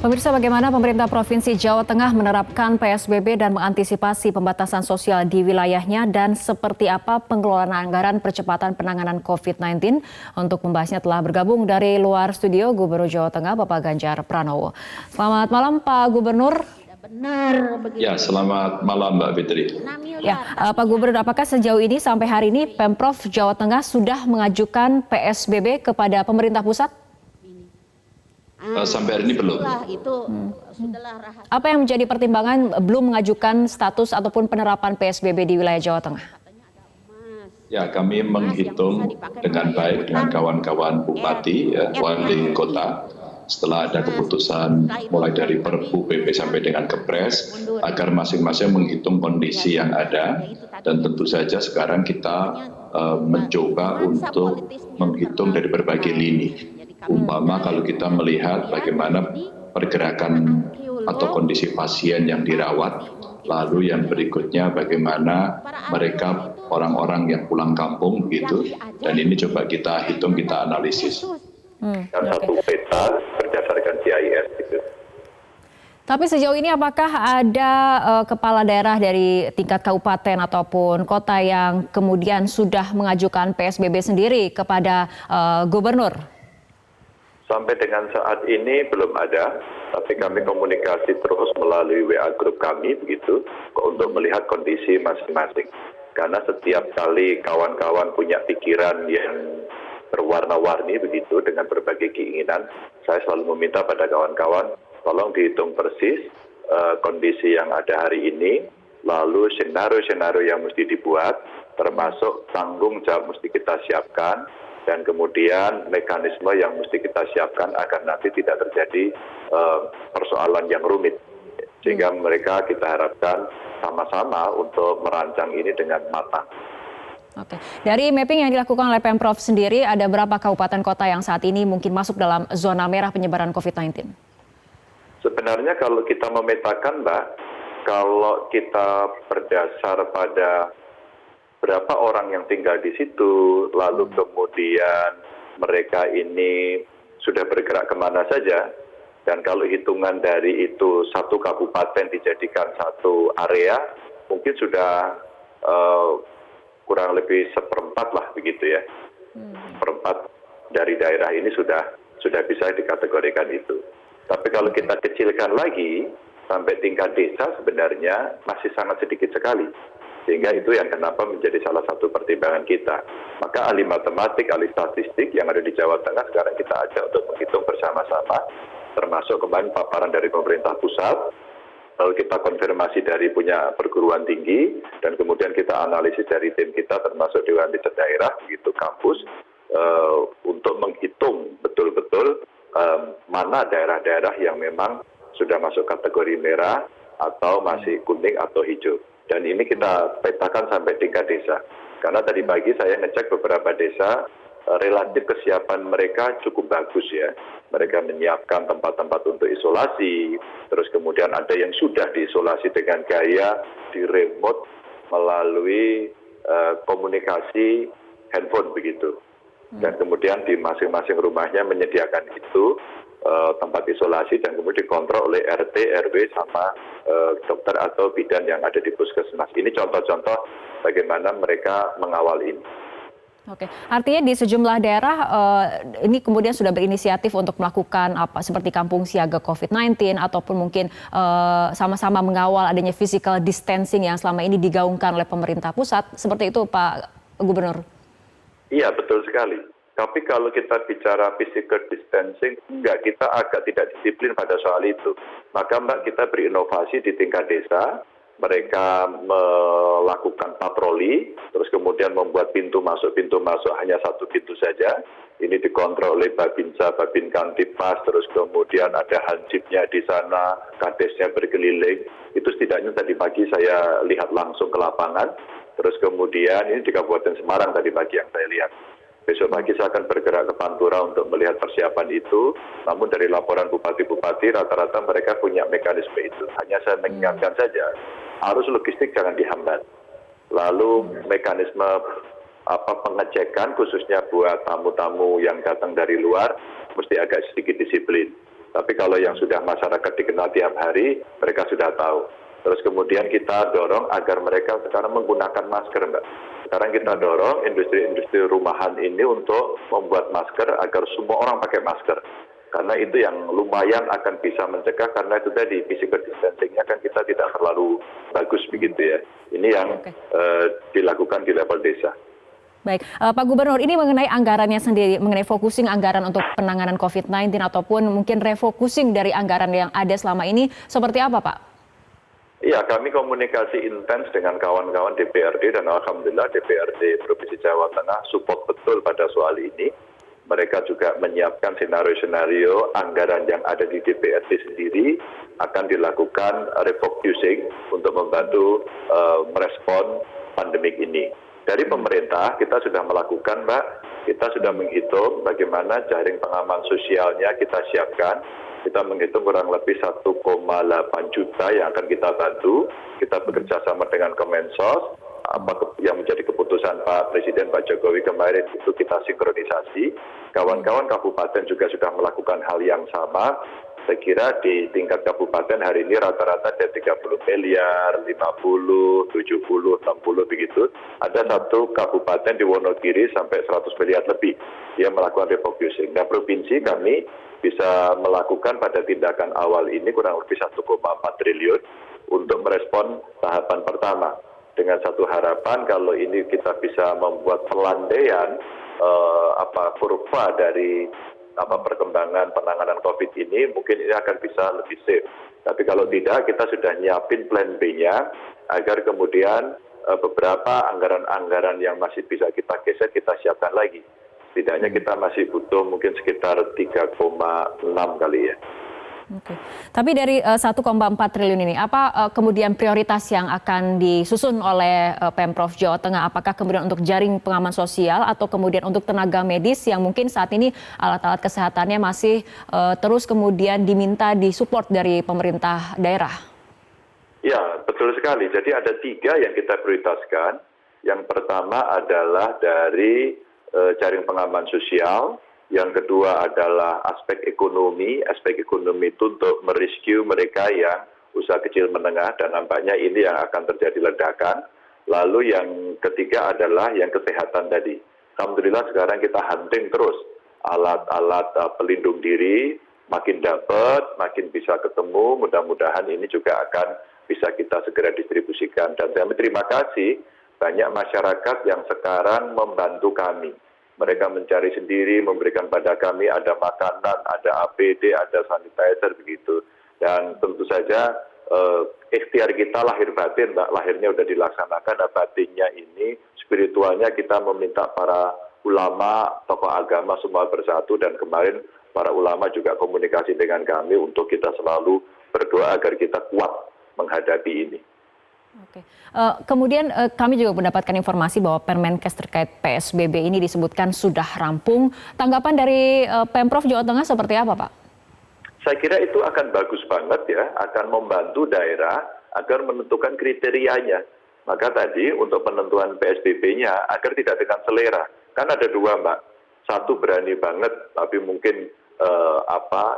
Pemirsa, bagaimana pemerintah Provinsi Jawa Tengah menerapkan PSBB dan mengantisipasi pembatasan sosial di wilayahnya dan seperti apa pengelolaan anggaran percepatan penanganan COVID-19? Untuk membahasnya telah bergabung dari luar studio Gubernur Jawa Tengah Bapak Ganjar Pranowo. Selamat malam Pak Gubernur. Ya, selamat malam Mbak Fitri. Ya, Pak Gubernur, apakah sejauh ini sampai hari ini Pemprov Jawa Tengah sudah mengajukan PSBB kepada pemerintah pusat? Sampai hari ini belum. Apa yang menjadi pertimbangan belum mengajukan status ataupun penerapan PSBB di wilayah Jawa Tengah? Ya, kami menghitung dengan baik dengan kawan-kawan bupati, wali kota, setelah ada keputusan mulai dari Perpu PP sampai dengan Kepres, agar masing-masing menghitung kondisi yang ada, dan tentu saja sekarang kita mencoba untuk menghitung dari berbagai lini. Umpama kalau kita melihat bagaimana pergerakan atau kondisi pasien yang dirawat, lalu yang berikutnya bagaimana mereka orang-orang yang pulang kampung begitu, dan ini coba kita hitung, kita analisis. Satu peta berdasarkan GIS gitu. Tapi sejauh ini apakah ada kepala daerah dari tingkat kabupaten ataupun kota yang kemudian sudah mengajukan PSBB sendiri kepada gubernur? Sampai dengan saat ini belum ada, tapi kami komunikasi terus melalui WA grup kami begitu untuk melihat kondisi masing-masing. Karena setiap kali kawan-kawan punya pikiran yang berwarna-warni begitu dengan berbagai keinginan, saya selalu meminta pada kawan-kawan tolong dihitung persis kondisi yang ada hari ini, lalu senario-senario yang mesti dibuat, termasuk tanggung jawab mesti kita siapkan, dan kemudian mekanisme yang mesti kita siapkan agar nanti tidak terjadi persoalan yang rumit. Sehingga mereka kita harapkan sama-sama untuk merancang ini dengan matang. Oke. Dari mapping yang dilakukan oleh Pemprov sendiri, ada berapa kabupaten kota yang saat ini mungkin masuk dalam zona merah penyebaran COVID-19? Sebenarnya kalau kita memetakan, Mbak, kalau kita berdasar pada berapa orang yang tinggal di situ, lalu kemudian mereka ini sudah bergerak kemana saja, dan kalau hitungan dari itu satu kabupaten dijadikan satu area, mungkin sudah kurang lebih seperempat lah begitu ya. Seperempat dari daerah ini sudah bisa dikategorikan itu. Tapi kalau kita kecilkan lagi, sampai tingkat desa sebenarnya masih sangat sedikit sekali. Sehingga itu yang kenapa menjadi salah satu pertimbangan kita. Maka ahli matematik, ahli statistik yang ada di Jawa Tengah sekarang kita ajak untuk menghitung bersama-sama, termasuk kemarin paparan dari pemerintah pusat, lalu kita konfirmasi dari punya perguruan tinggi, dan kemudian kita analisis dari tim kita termasuk Dewan Riset Daerah, begitu kampus, untuk menghitung betul-betul mana daerah-daerah yang memang sudah masuk kategori merah atau masih kuning atau hijau. Dan ini kita petakan sampai tingkat desa. Karena tadi pagi saya ngecek beberapa desa, relatif kesiapan mereka cukup bagus ya. Mereka menyiapkan tempat-tempat untuk isolasi, terus kemudian ada yang sudah diisolasi dengan gaya di remote melalui komunikasi handphone begitu. Dan kemudian di masing-masing rumahnya menyediakan itu, tempat isolasi, dan kemudian dikontrol oleh RT, RW, sama dokter atau bidan yang ada di puskesmas. Ini contoh-contoh bagaimana mereka mengawal ini. Oke, artinya di sejumlah daerah ini kemudian sudah berinisiatif untuk melakukan apa seperti kampung siaga COVID-19 ataupun mungkin sama-sama mengawal adanya physical distancing yang selama ini digaungkan oleh pemerintah pusat. Seperti itu Pak Gubernur? Iya, betul sekali. Tapi kalau kita bicara physical distancing, enggak, kita agak tidak disiplin pada soal itu. Maka Mbak, kita berinovasi di tingkat desa, mereka melakukan patroli, terus kemudian membuat pintu masuk hanya satu pintu saja. Ini dikontrol oleh Babinsa, Babin Kamtipmas, terus kemudian ada hansipnya di sana, kadesnya berkeliling. Itu setidaknya tadi pagi saya lihat langsung ke lapangan, terus kemudian ini di Kabupaten Semarang tadi pagi yang saya lihat. Besok pagi saya akan bergerak ke Pantura untuk melihat persiapan itu. Namun dari laporan bupati-bupati rata-rata mereka punya mekanisme itu. Hanya saya mengingatkan saja, arus logistik jangan dihambat. Lalu mekanisme pengecekan khususnya buat tamu-tamu yang datang dari luar mesti agak sedikit disiplin. Tapi kalau yang sudah masyarakat dikenal tiap hari, mereka sudah tahu. Terus kemudian kita dorong agar mereka sekarang menggunakan masker, Mbak. Sekarang kita dorong industri-industri rumahan ini untuk membuat masker agar semua orang pakai masker. Karena itu yang lumayan akan bisa mencegah, karena itu tadi physical distancing-nya kan kita tidak terlalu bagus begitu ya. Ini yang dilakukan di level desa. Baik, Pak Gubernur, ini mengenai anggarannya sendiri, mengenai focusing anggaran untuk penanganan COVID-19 ataupun mungkin refocusing dari anggaran yang ada selama ini, seperti apa Pak? Iya, kami komunikasi intens dengan kawan-kawan DPRD dan alhamdulillah DPRD Provinsi Jawa Tengah support betul pada soal ini. Mereka juga menyiapkan senario-senario anggaran yang ada di DPRD sendiri akan dilakukan refocusing untuk membantu merespon pandemik ini. Dari pemerintah kita sudah melakukan, Mbak, kita sudah menghitung bagaimana jaring pengaman sosialnya kita siapkan. Kita menghitung kurang lebih 1,8 juta yang akan kita bantu. Kita bekerja sama dengan Kemensos, apa yang menjadi keputusan Pak Presiden Pak Jokowi kemarin itu kita sinkronisasi. Kawan-kawan kabupaten juga sudah melakukan hal yang sama. Saya kira di tingkat kabupaten hari ini rata-rata ada 30 miliar, 50, 70, 60 begitu. Ada satu kabupaten di Wonogiri sampai 100 miliar lebih. Dia melakukan refocusing. Nah, provinsi kami bisa melakukan pada tindakan awal ini kurang lebih 1,4 triliun untuk merespon tahapan pertama. Dengan satu harapan kalau ini kita bisa membuat pelandaian kurva dari perkembangan penanganan COVID ini, mungkin ini akan bisa lebih safe. Tapi kalau tidak, kita sudah nyiapin plan B-nya agar kemudian beberapa anggaran-anggaran yang masih bisa kita geser kita siapkan lagi. Setidaknya kita masih butuh mungkin sekitar 3,6 kali ya. Oke. Tapi dari 1,4 triliun ini, apa kemudian prioritas yang akan disusun oleh Pemprov Jawa Tengah? Apakah kemudian untuk jaring pengaman sosial atau kemudian untuk tenaga medis yang mungkin saat ini alat-alat kesehatannya masih terus kemudian diminta disupport dari pemerintah daerah? Ya, betul sekali. Jadi ada 3 yang kita prioritaskan. Yang pertama adalah dari jaring pengaman sosial. Yang kedua adalah aspek ekonomi itu untuk merescue mereka yang usaha kecil menengah dan nampaknya ini yang akan terjadi ledakan. Lalu yang ketiga adalah yang kesehatan tadi. Alhamdulillah sekarang kita hunting terus alat-alat pelindung diri, makin dapat, makin bisa ketemu, mudah-mudahan ini juga akan bisa kita segera distribusikan. Dan kami terima kasih banyak masyarakat yang sekarang membantu kami. Mereka mencari sendiri, memberikan pada kami, ada makanan, ada APD, ada sanitizer, begitu. Dan tentu saja ikhtiar kita lahir batin, Mbak, lahirnya sudah dilaksanakan, dan batinnya ini, spiritualnya kita meminta para ulama, tokoh agama semua bersatu, dan kemarin para ulama juga komunikasi dengan kami untuk kita selalu berdoa agar kita kuat menghadapi ini. Oke. Kemudian kami juga mendapatkan informasi bahwa Permenkes terkait PSBB ini disebutkan sudah rampung. Tanggapan dari Pemprov Jawa Tengah seperti apa, Pak? Saya kira itu akan bagus banget ya, akan membantu daerah agar menentukan kriterianya. Maka tadi untuk penentuan PSBB-nya agar tidak dengan selera. Kan ada 2, Mbak. Satu berani banget, tapi mungkin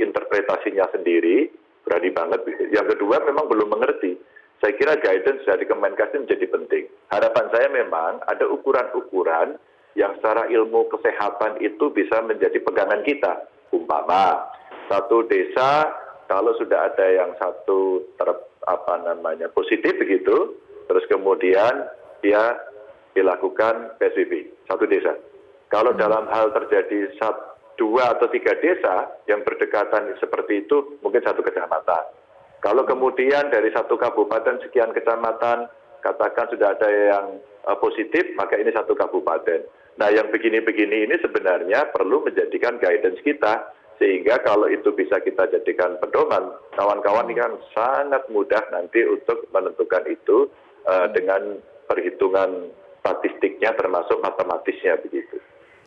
interpretasinya sendiri, berani banget. Yang kedua memang belum mengerti. Saya kira guidance dari Kemenkes ini menjadi penting. Harapan saya memang ada ukuran-ukuran yang secara ilmu kesehatan itu bisa menjadi pegangan kita. Umpama, satu desa kalau sudah ada yang satu positif begitu, terus kemudian dia dilakukan PSBB, satu desa. Kalau dalam hal terjadi 2 atau 3 desa yang berdekatan seperti itu, mungkin satu kecamatan. Kalau kemudian dari satu kabupaten sekian kecamatan, katakan sudah ada yang positif, maka ini satu kabupaten. Nah, yang begini-begini ini sebenarnya perlu menjadikan guidance kita, sehingga kalau itu bisa kita jadikan pedoman, kawan-kawan ini kan sangat mudah nanti untuk menentukan itu dengan perhitungan statistiknya termasuk matematisnya begitu.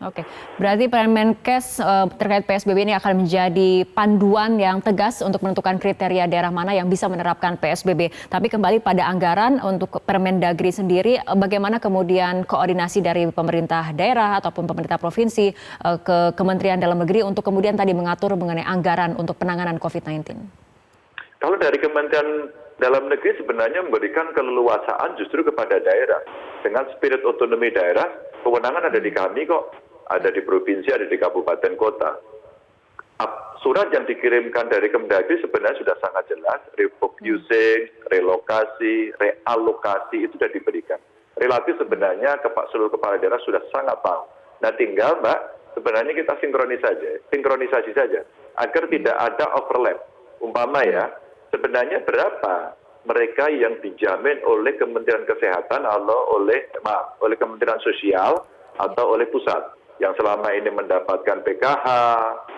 Oke, berarti Permenkes terkait PSBB ini akan menjadi panduan yang tegas untuk menentukan kriteria daerah mana yang bisa menerapkan PSBB. Tapi kembali pada anggaran untuk Permendagri sendiri, bagaimana kemudian koordinasi dari pemerintah daerah ataupun pemerintah provinsi ke Kementerian Dalam Negeri untuk kemudian tadi mengatur mengenai anggaran untuk penanganan COVID-19? Kalau dari Kementerian Dalam Negeri sebenarnya memberikan keleluasaan justru kepada daerah. Dengan spirit otonomi daerah, kewenangan ada di kami kok. Ada di provinsi, ada di kabupaten kota. Surat yang dikirimkan dari Kemendagri sebenarnya sudah sangat jelas, refocusing, relokasi, realokasi itu sudah diberikan. Relatif sebenarnya seluruh kepala daerah sudah sangat tahu. Nah tinggal Mbak, sebenarnya kita sinkronisasi saja, agar tidak ada overlap. Umpama ya, sebenarnya berapa mereka yang dijamin oleh Kementerian Kesehatan atau oleh Kementerian Sosial atau oleh pusat yang selama ini mendapatkan PKH,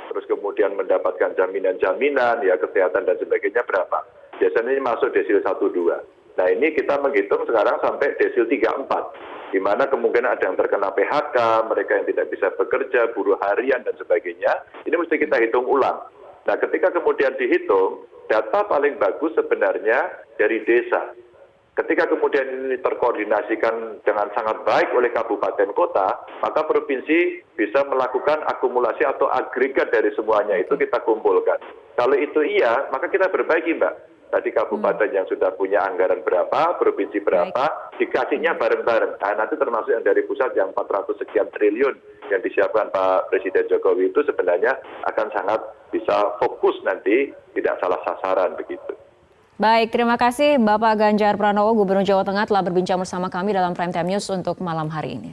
terus kemudian mendapatkan jaminan-jaminan, ya kesehatan dan sebagainya berapa. Biasanya ini masuk desil 1-2. Nah ini kita menghitung sekarang sampai desil 3-4, di mana kemungkinan ada yang terkena PHK, mereka yang tidak bisa bekerja, buruh harian dan sebagainya, ini mesti kita hitung ulang. Nah ketika kemudian dihitung, data paling bagus sebenarnya dari desa. Ketika kemudian ini terkoordinasikan dengan sangat baik oleh kabupaten kota, maka provinsi bisa melakukan akumulasi atau agregat dari semuanya itu kita kumpulkan. Kalau itu iya, maka kita berbagi Mbak. Tadi kabupaten yang sudah punya anggaran berapa, provinsi berapa, dikasihnya bareng-bareng. Nah nanti termasuk yang dari pusat yang 400 sekian triliun yang disiapkan Pak Presiden Jokowi itu sebenarnya akan sangat bisa fokus nanti, tidak salah sasaran begitu. Baik, terima kasih Bapak Ganjar Pranowo, Gubernur Jawa Tengah telah berbincang bersama kami dalam Prime Time News untuk malam hari ini.